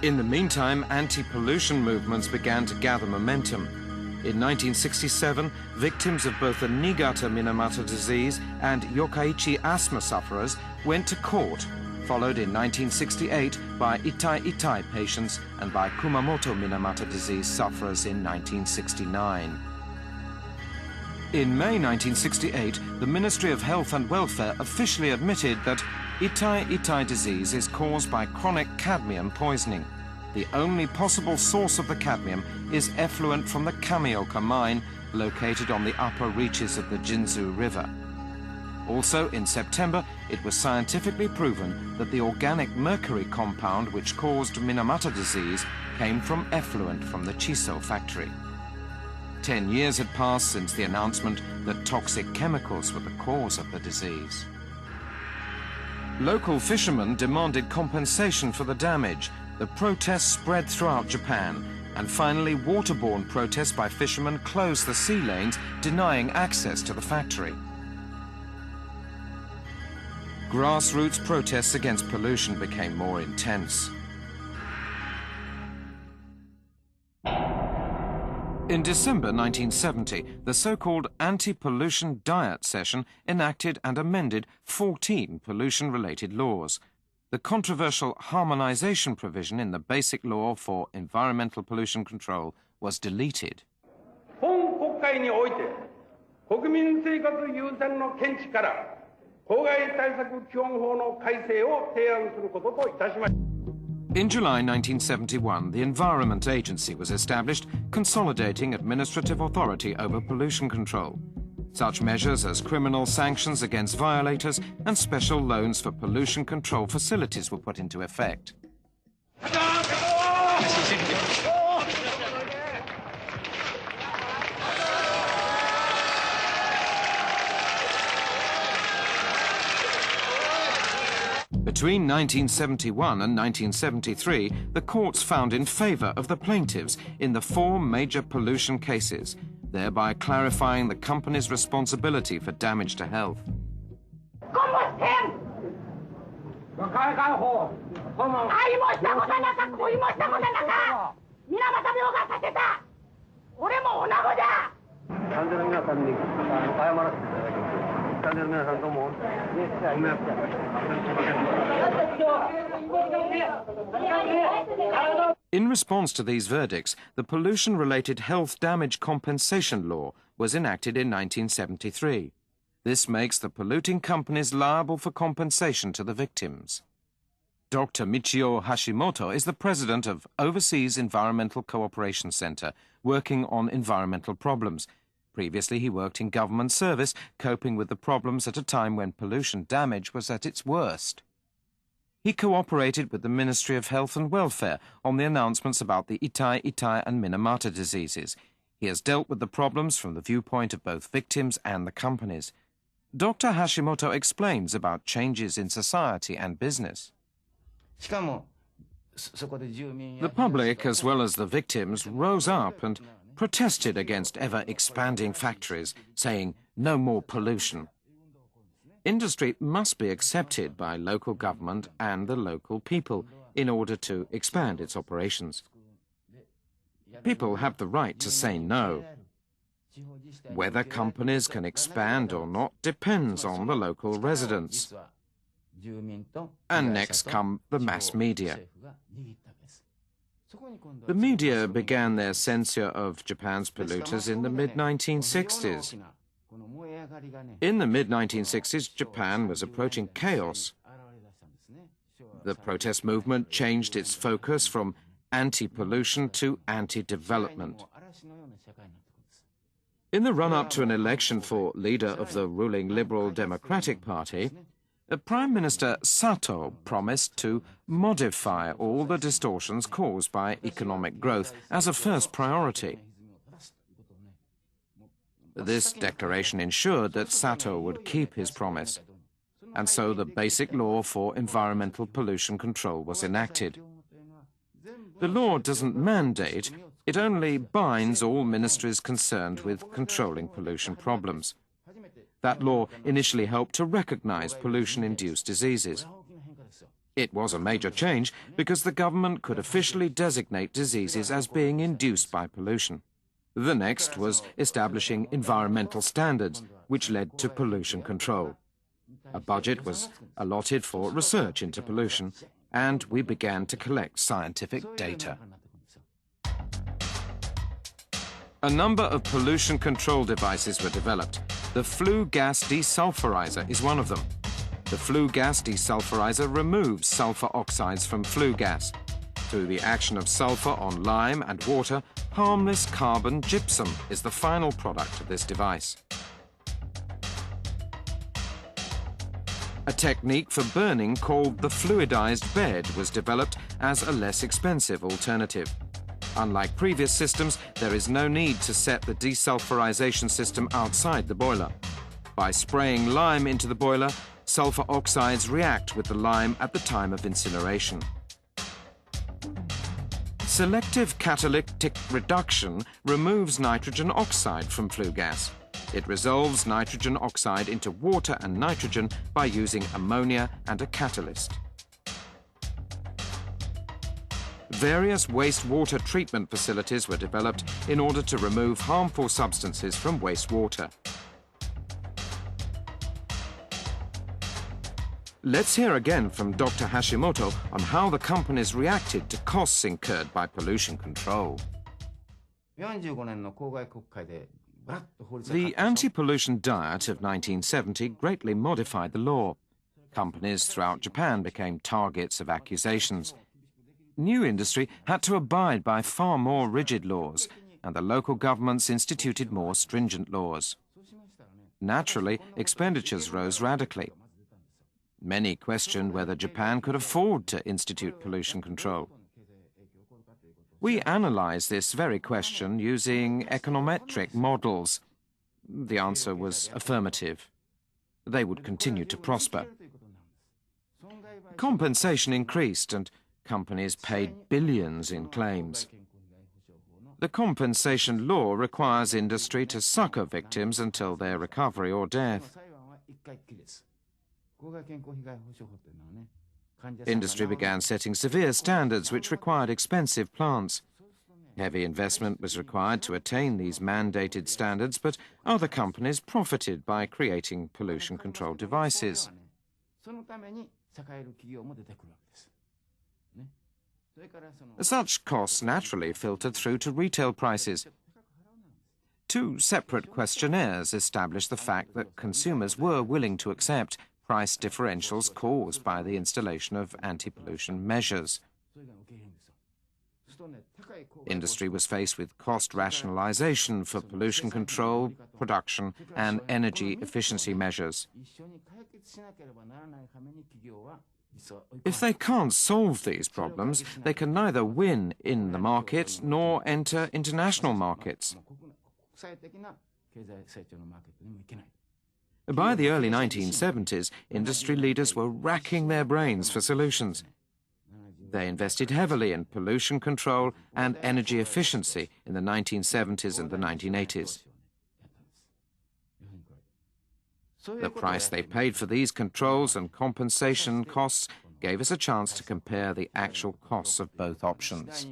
In the meantime, anti-pollution movements began to gather momentum. In 1967, victims of both the Niigata Minamata disease and Yokkaichi asthma sufferers went to court, followed in 1968 by Itai Itai patients and by Kumamoto Minamata disease sufferers in 1969. In May 1968, the Ministry of Health and Welfare officially admitted that Itai Itai disease is caused by chronic cadmium poisoning. The only possible source of the cadmium is effluent from the Kamioka mine, located on the upper reaches of the Jinzu River. Also, in September, it was scientifically proven that the organic mercury compound which caused Minamata disease came from effluent from the Chiso factory. 10 years had passed since the announcement that toxic chemicals were the cause of the disease. Local fishermen demanded compensation for the damage. The protests spread throughout Japan, and finally waterborne protests by fishermen closed the sea lanes, denying access to the factory. Grassroots protests against pollution became more intense. In December 1970, the so-called anti-pollution diet session enacted and amended 14 pollution-related laws. The controversial harmonization provision in the Basic Law for Environmental Pollution Control was deleted. In July 1971, the Environment Agency was established, consolidating administrative authority over pollution control. Such measures as criminal sanctions against violators and special loans for pollution control facilities were put into effect. Between 1971 and 1973, the courts found in favor of the plaintiffs in the 4 major pollution cases, thereby clarifying the company's responsibility for damage to health. In response to these verdicts, the pollution-related health damage compensation law was enacted in 1973. This makes the polluting companies liable for compensation to the victims. Dr. Michio Hashimoto is the president of Overseas Environmental Cooperation Center, working on environmental problems. Previously, he worked in government service, coping with the problems at a time when pollution damage was at its worst. He cooperated with the Ministry of Health and Welfare on the announcements about the Itai Itai and Minamata diseases. He has dealt with the problems from the viewpoint of both victims and the companies. Dr. Hashimoto explains about changes in society and business. The public, as well as the victims, rose up and protested against ever-expanding factories, saying no more pollution. Industry must be accepted by local government and the local people in order to expand its operations. People have the right to say no. Whether companies can expand or not depends on the local residents. And next come the mass media. The media began their censure of Japan's polluters in the mid-1960s. In the mid-1960s, Japan was approaching chaos. The protest movement changed its focus from anti-pollution to anti-development. In the run-up to an election for leader of the ruling Liberal Democratic Party, Prime Minister Sato promised to modify all the distortions caused by economic growth as a first priority. This declaration ensured that Sato would keep his promise, and so the Basic Law for Environmental Pollution Control was enacted. The law doesn't mandate, it only binds all ministries concerned with controlling pollution problems. That law initially helped to recognize pollution-induced diseases. It was a major change because the government could officially designate diseases as being induced by pollution. The next was establishing environmental standards, which led to pollution control. A budget was allotted for research into pollution, and we began to collect scientific data. A number of pollution control devices were developed. The flue gas desulfurizer is one of them. The flue gas desulfurizer removes sulfur oxides from flue gas. Through the action of sulfur on lime and water, harmless carbon gypsum is the final product of this device. A technique for burning called the fluidized bed was developed as a less expensive alternative. Unlike previous systems, there is no need to set the desulfurization system outside the boiler. By spraying lime into the boiler, sulfur oxides react with the lime at the time of incineration. Selective catalytic reduction removes nitrogen oxide from flue gas. It resolves nitrogen oxide into water and nitrogen by using ammonia and a catalyst. Various wastewater treatment facilities were developed in order to remove harmful substances from wastewater. Let's hear again from Dr. Hashimoto on how the companies reacted to costs incurred by pollution control. The anti-pollution diet of 1970 greatly modified the law. Companies throughout Japan became targets of accusations. New industry had to abide by far more rigid laws, and the local governments instituted more stringent laws. Naturally, expenditures rose radically. Many questioned whether Japan could afford to institute pollution control. We analyzed this very question using econometric models. The answer was affirmative. They would continue to prosper. Compensation increased and companies paid billions in claims. The compensation law requires industry to succor victims until their recovery or death. Industry began setting severe standards which required expensive plants. Heavy investment was required to attain these mandated standards, but other companies profited by creating pollution control devices. Such costs naturally filtered through to retail prices. Two separate questionnaires established the fact that consumers were willing to accept price differentials caused by the installation of anti-pollution measures. Industry was faced with cost rationalization for pollution control, production, and energy efficiency measures. If they can't solve these problems, they can neither win in the market nor enter international markets. By the early 1970s, industry leaders were racking their brains for solutions. They invested heavily in pollution control and energy efficiency in the 1970s and the 1980s. The price they paid for these controls and compensation costs gave us a chance to compare the actual costs of both options.